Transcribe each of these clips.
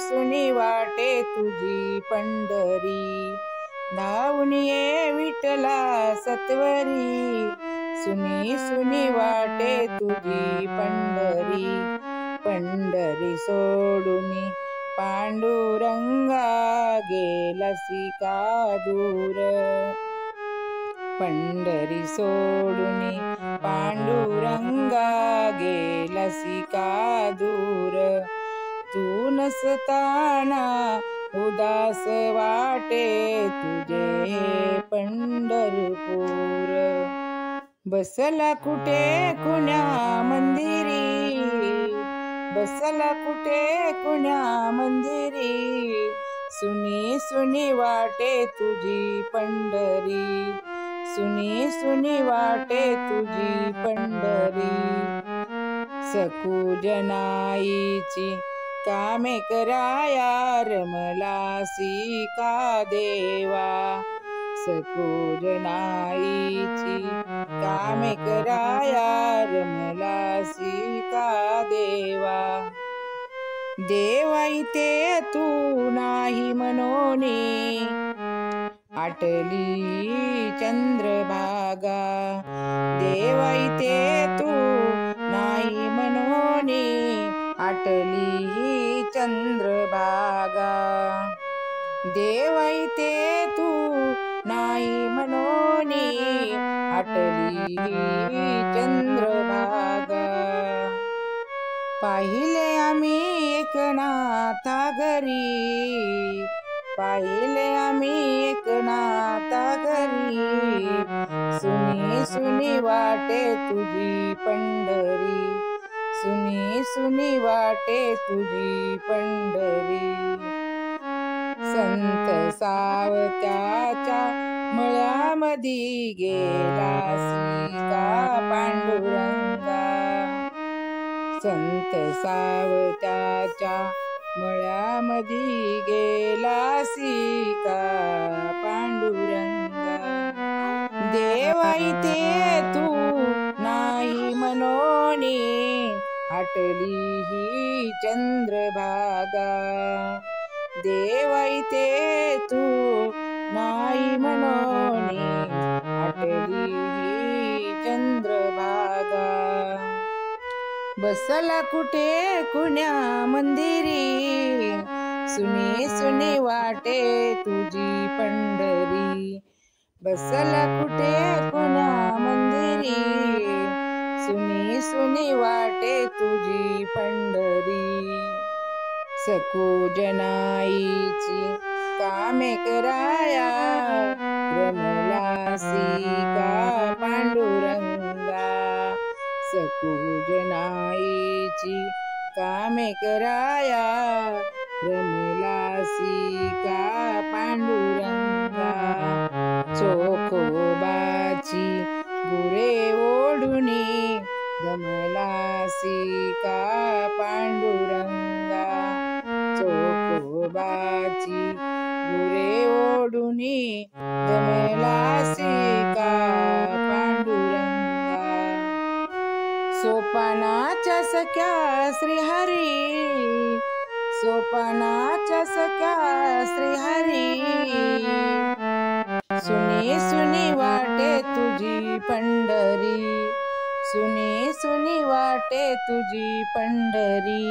सुनी वाटे तुझी पंढरी, धावून ये विठ्ठला सत्वरी, सुनी सुनी वाटे तुझी पंढरी. पंढरी सोडून पांडुरंगा गेलासी का दूर, पंढरी सोडून पांडुरंगा गेलासी का दूर. तू नसताना उदास वाटे तुझे पंढरपूर, बसला कुठे कुण्या मंदिरी, बसला कुठे कुण्या मंदिरी, सुनी सुनी वाटे तुझी पंढरी, सुनी सुनी वाटे तुझी पंढरी. सकुजनाईची कामे कराया रमलासी का देवा, सकुजनाईची कामे कराया रमलासी का देवा. देवा इथे तू नाही मनोनी, आटली चंद्रभागा, देवा इथे तू नाही मनोनी, आटली चंद्रभागा. देवा इथे तू नाही मनोनी, आटली चंद्रभागा. पाहिले आम्ही एकनाथा घरी, पाहिले आम्ही एकनाथा घरी, सुनी सुनी वाटे तुझी पंढरी, सुनी सुनी वाटे तुझी पंढरी. संत सावत्याच्या मळ्यामधी गेलासी का पांडुरंगा, संत सावत्याच्या मळ्यामधी गेलासी का पांडुरंगा. देवा इथे तू नाही मनोनी, आटली ही चंद्रभागा, देवा इथे तू नाही मनोनी, आटली ही चंद्रभागा. बसला कुठे कुण्या मंदिरी, सुनी सुनी वाटे तुझी पंढरी, बसला कुठे कुण्या मंदिरी, सुनी सुनी वाटे तुझी पंढरी. सकुजनाईची कामे कराया रमलासी का पांडुरंगा, सकुजनाईची कामे कराया रमलासी का पांडुरंगा. चोखोबाची गुरे ओढुनी गमलासी का पांडुरंगा, चोखोबाची गुरे ओढुनी गमलासी का पांडुरंगा. सोपानाच्या सख्या श्रीहरी, सोपानाच्या सख्या श्रीहरी, सुनी सुनी वाटे तुझी पंढरी, सुनी सुनी वाटे तुझी पंढरी.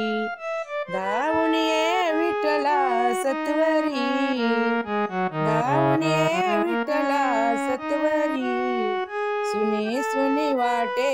धावून ये विठ्ठला सत्वरी, धावून ये विठ्ठला सत्वरी, सुनी सुनी वाटे